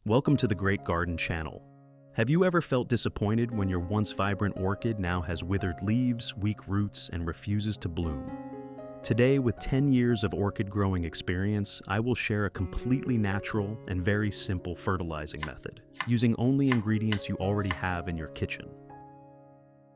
Welcome to the Great Garden channel. Have you ever felt disappointed when your once vibrant orchid now has withered leaves, weak roots, and refuses to bloom? Today, with 10 years of orchid growing experience, I will share a completely natural and very simple fertilizing method, using only ingredients you already have in your kitchen.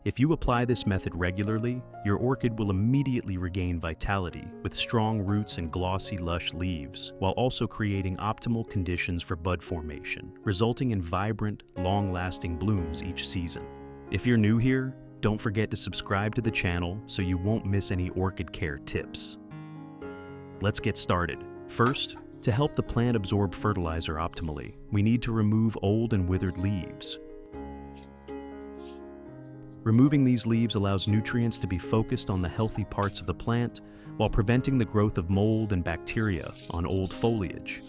If you apply this method regularly, your orchid will immediately regain vitality with strong roots and glossy, lush leaves, while also creating optimal conditions for bud formation, resulting in vibrant, long-lasting blooms each season. If you're new here, don't forget to subscribe to the channel so you won't miss any orchid care tips. Let's get started. First, to help the plant absorb fertilizer optimally, we need to remove old and withered leaves. Removing these leaves allows nutrients to be focused on the healthy parts of the plant while preventing the growth of mold and bacteria on old foliage.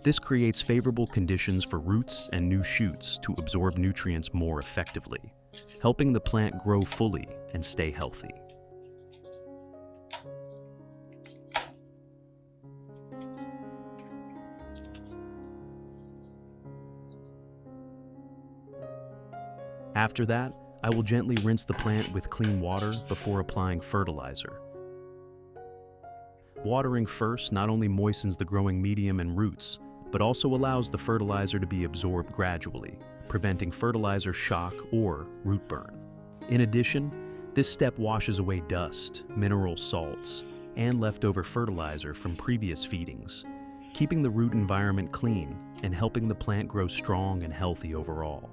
This creates favorable conditions for roots and new shoots to absorb nutrients more effectively, helping the plant grow fully and stay healthy. After that, I will gently rinse the plant with clean water before applying fertilizer. Watering first not only moistens the growing medium and roots, but also allows the fertilizer to be absorbed gradually, preventing fertilizer shock or root burn. In addition, this step washes away dust, mineral salts, and leftover fertilizer from previous feedings, keeping the root environment clean and helping the plant grow strong and healthy overall.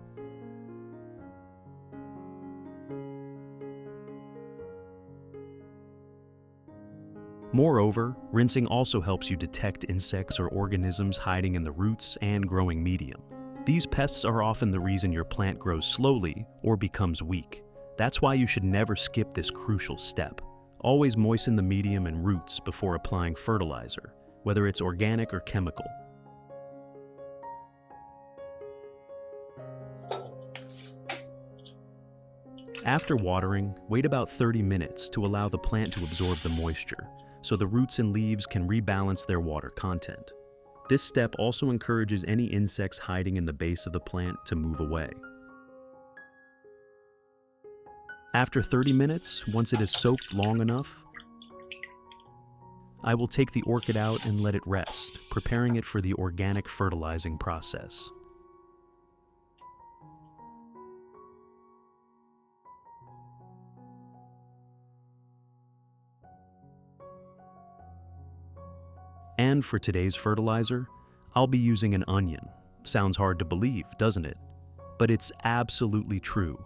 Moreover, rinsing also helps you detect insects or organisms hiding in the roots and growing medium. These pests are often the reason your plant grows slowly or becomes weak. That's why you should never skip this crucial step. Always moisten the medium and roots before applying fertilizer, whether it's organic or chemical. After watering, wait about 30 minutes to allow the plant to absorb the moisture, so the roots and leaves can rebalance their water content. This step also encourages any insects hiding in the base of the plant to move away. After 30 minutes, once it is soaked long enough, I will take the orchid out and let it rest, preparing it for the organic fertilizing process. And for today's fertilizer, I'll be using an onion. Sounds hard to believe, doesn't it? But it's absolutely true.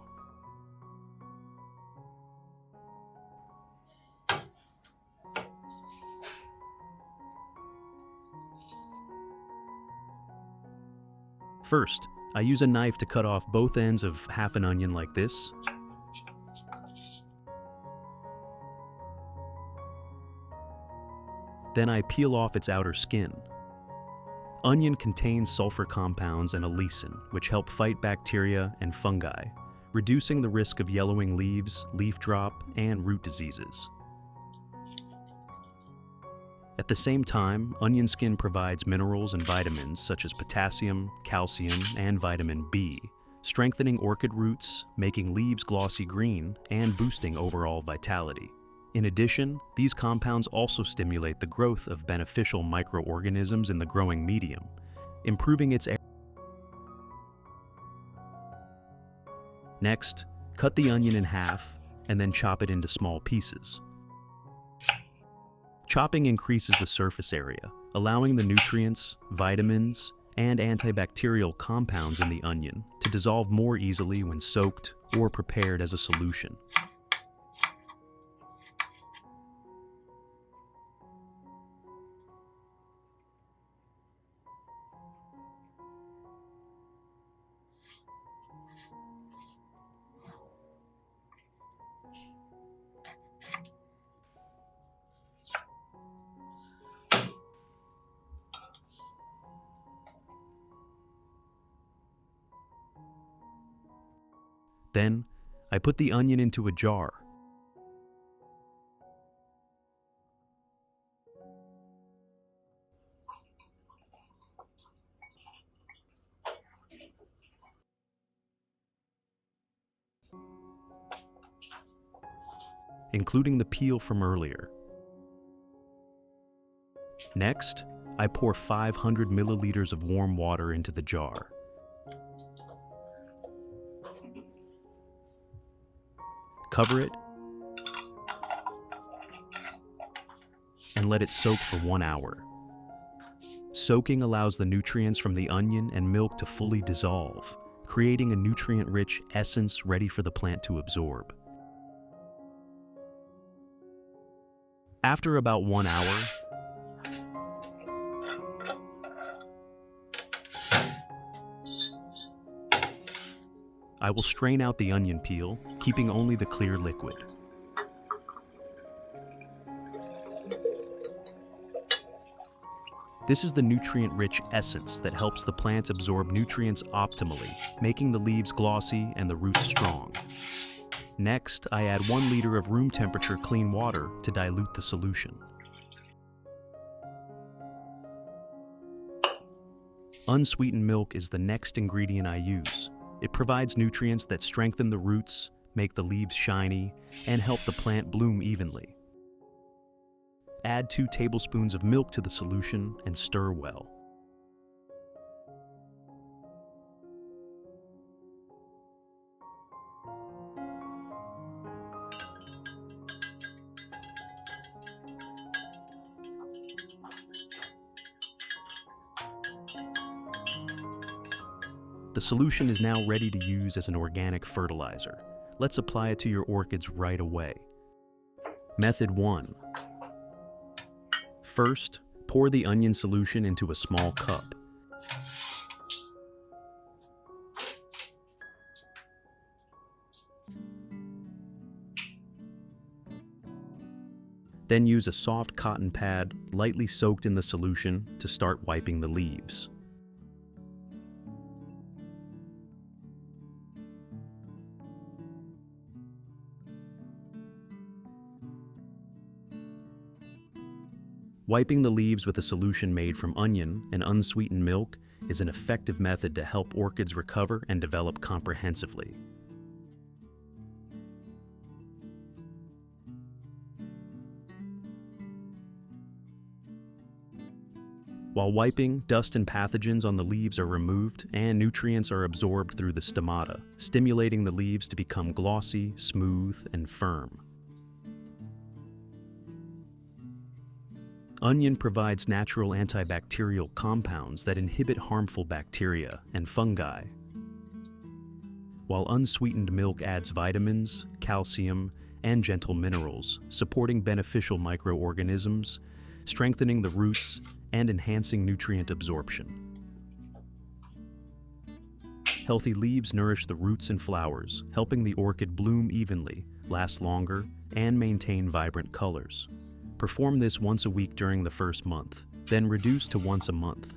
First, I use a knife to cut off both ends of half an onion like this. Then I peel off its outer skin. Onion contains sulfur compounds and a lysine, which help fight bacteria and fungi, reducing the risk of yellowing leaves, leaf drop, and root diseases. At the same time, onion skin provides minerals and vitamins such as potassium, calcium, and vitamin B, strengthening orchid roots, making leaves glossy green, and boosting overall vitality. In addition, these compounds also stimulate the growth of beneficial microorganisms in the growing medium, improving its air. Next, cut the onion in half and then chop it into small pieces. Chopping increases the surface area, allowing the nutrients, vitamins, and antibacterial compounds in the onion to dissolve more easily when soaked or prepared as a solution. Then, I put the onion into a jar. including the peel from earlier. Next, I pour 500 milliliters of warm water into the jar. Cover it and let it soak for 1 hour. Soaking allows the nutrients from the onion and milk to fully dissolve, creating a nutrient-rich essence ready for the plant to absorb. After about 1 hour, I will strain out the onion peel, keeping only the clear liquid. This is the nutrient-rich essence that helps the plant absorb nutrients optimally, making the leaves glossy and the roots strong. Next, I add 1 liter of room temperature clean water to dilute the solution. Unsweetened milk is the next ingredient I use. It provides nutrients that strengthen the roots, make the leaves shiny, and help the plant bloom evenly. Add 2 tablespoons of milk to the solution and stir well. The solution is now ready to use as an organic fertilizer. Let's apply it to your orchids right away. Method 1. First, pour the onion solution into a small cup. Then use a soft cotton pad lightly soaked in the solution to start wiping the leaves. Wiping the leaves with a solution made from onion and unsweetened milk is an effective method to help orchids recover and develop comprehensively. While wiping, dust and pathogens on the leaves are removed and nutrients are absorbed through the stomata, stimulating the leaves to become glossy, smooth, and firm. Onion provides natural antibacterial compounds that inhibit harmful bacteria and fungi, while unsweetened milk adds vitamins, calcium, and gentle minerals, supporting beneficial microorganisms, strengthening the roots, and enhancing nutrient absorption. Healthy leaves nourish the roots and flowers, helping the orchid bloom evenly, last longer, and maintain vibrant colors. Perform this once a week during the first month, then reduce to once a month.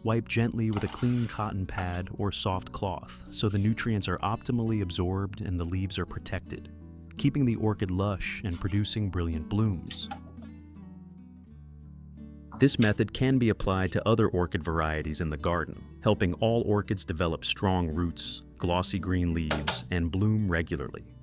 Wipe gently with a clean cotton pad or soft cloth so the nutrients are optimally absorbed and the leaves are protected, keeping the orchid lush and producing brilliant blooms. This method can be applied to other orchid varieties in the garden, helping all orchids develop strong roots, glossy green leaves, and bloom regularly.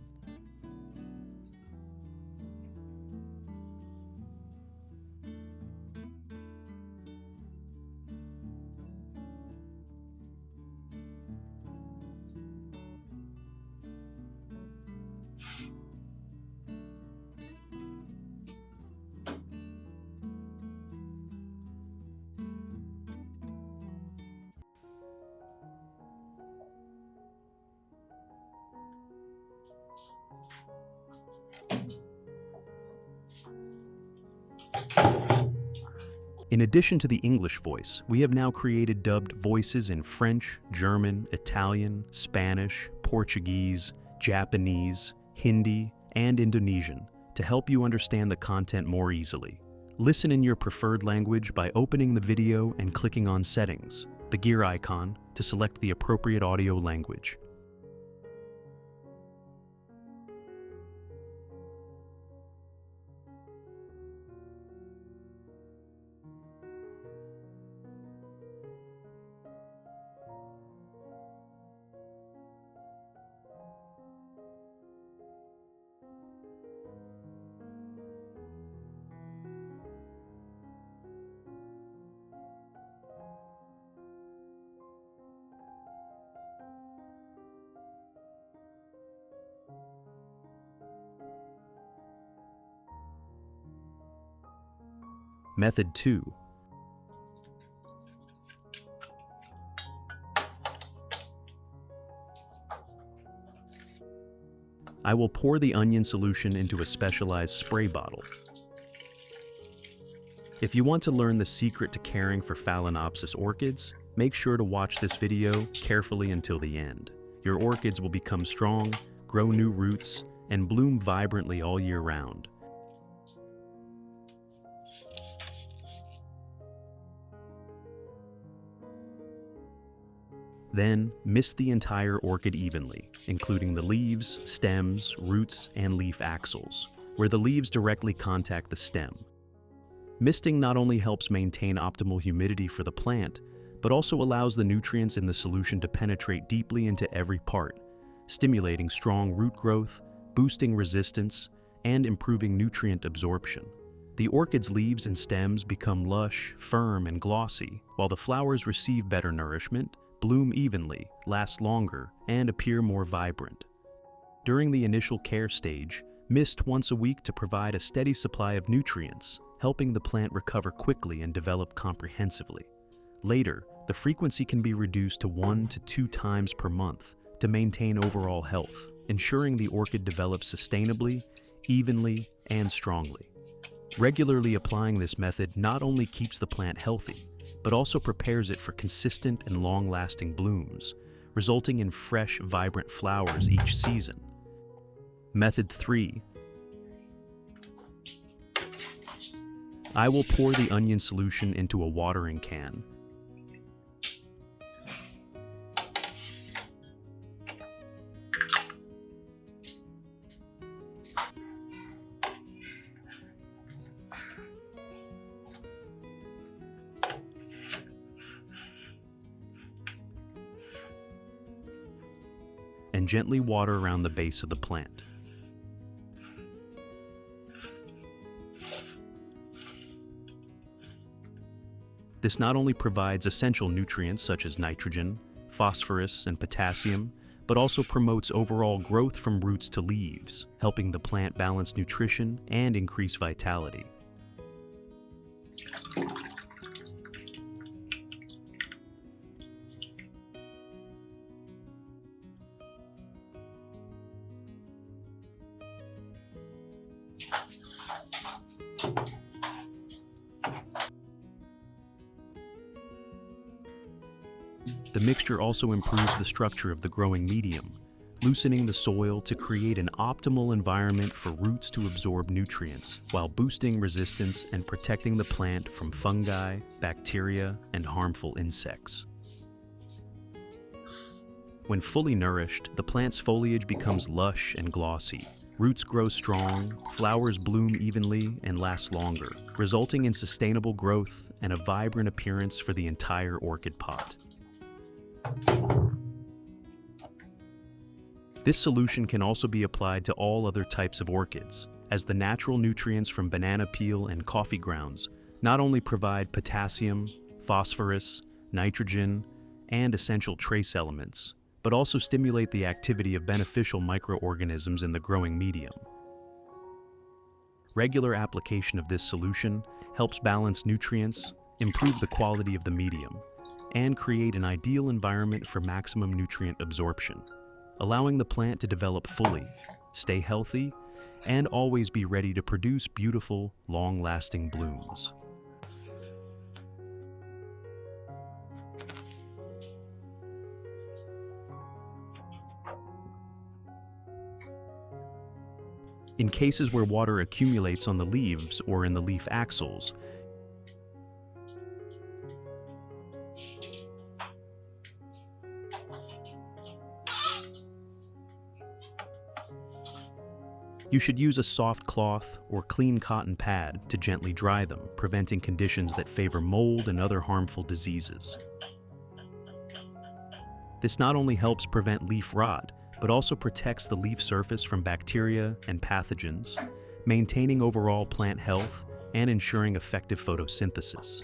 In addition to the English voice, we have now created dubbed voices in French, German, Italian, Spanish, Portuguese, Japanese, Hindi, and Indonesian to help you understand the content more easily. Listen in your preferred language by opening the video and clicking on Settings, the gear icon, to select the appropriate audio language. Method 2. I will pour the onion solution into a specialized spray bottle. If you want to learn the secret to caring for Phalaenopsis orchids, make sure to watch this video carefully until the end. Your orchids will become strong, grow new roots, and bloom vibrantly all year round. Then, mist the entire orchid evenly, including the leaves, stems, roots, and leaf axils, where the leaves directly contact the stem. Misting not only helps maintain optimal humidity for the plant, but also allows the nutrients in the solution to penetrate deeply into every part, stimulating strong root growth, boosting resistance, and improving nutrient absorption. The orchid's leaves and stems become lush, firm, and glossy, while the flowers receive better nourishment, bloom evenly, last longer, and appear more vibrant. During the initial care stage, mist once a week to provide a steady supply of nutrients, helping the plant recover quickly and develop comprehensively. Later, the frequency can be reduced to 1 to 2 times per month to maintain overall health, ensuring the orchid develops sustainably, evenly, and strongly. Regularly applying this method not only keeps the plant healthy, but also prepares it for consistent and long-lasting blooms, resulting in fresh, vibrant flowers each season. Method 3. I will pour the onion solution into a watering can. And gently water around the base of the plant. This not only provides essential nutrients such as nitrogen, phosphorus, and potassium, but also promotes overall growth from roots to leaves, helping the plant balance nutrition and increase vitality. The mixture also improves the structure of the growing medium, loosening the soil to create an optimal environment for roots to absorb nutrients, while boosting resistance and protecting the plant from fungi, bacteria, and harmful insects. When fully nourished, the plant's foliage becomes lush and glossy. Roots grow strong, flowers bloom evenly and last longer, resulting in sustainable growth and a vibrant appearance for the entire orchid pot. This solution can also be applied to all other types of orchids, as the natural nutrients from banana peel and coffee grounds not only provide potassium, phosphorus, nitrogen, and essential trace elements, but also stimulate the activity of beneficial microorganisms in the growing medium. Regular application of this solution helps balance nutrients, improve the quality of the medium, and create an ideal environment for maximum nutrient absorption, allowing the plant to develop fully, stay healthy, and always be ready to produce beautiful, long-lasting blooms. In cases where water accumulates on the leaves or in the leaf axils, you should use a soft cloth or clean cotton pad to gently dry them, preventing conditions that favor mold and other harmful diseases. This not only helps prevent leaf rot, but also protects the leaf surface from bacteria and pathogens, maintaining overall plant health and ensuring effective photosynthesis.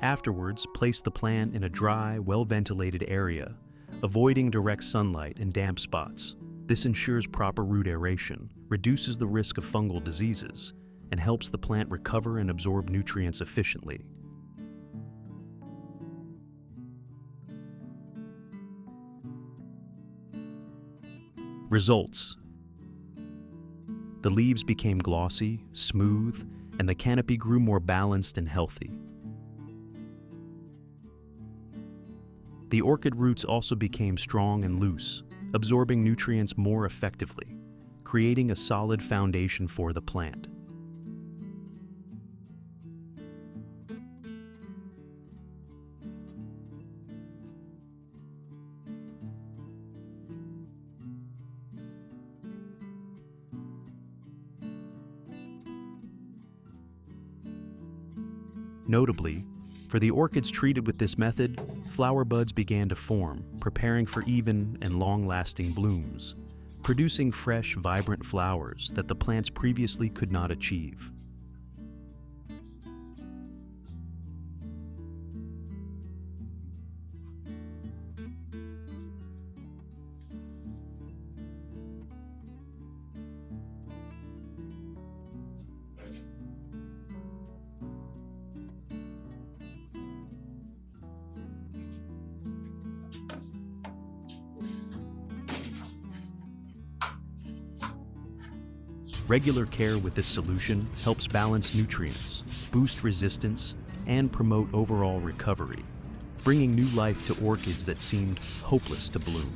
Afterwards, place the plant in a dry, well-ventilated area, avoiding direct sunlight and damp spots. This ensures proper root aeration, reduces the risk of fungal diseases, and helps the plant recover and absorb nutrients efficiently. Results: the leaves became glossy, smooth, and the canopy grew more balanced and healthy. The orchid roots also became strong and loose, absorbing nutrients more effectively, creating a solid foundation for the plant. Notably, for the orchids treated with this method, flower buds began to form, preparing for even and long-lasting blooms, producing fresh, vibrant flowers that the plants previously could not achieve. Regular care with this solution helps balance nutrients, boost resistance, and promote overall recovery, bringing new life to orchids that seemed hopeless to bloom.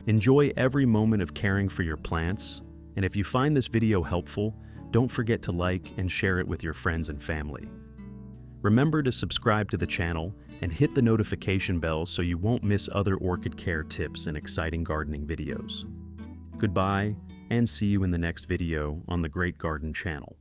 Enjoy every moment of caring for your plants, and if you find this video helpful, don't forget to like and share it with your friends and family. Remember to subscribe to the channel and hit the notification bell so you won't miss other orchid care tips and exciting gardening videos. Goodbye, and see you in the next video on the Great Garden channel.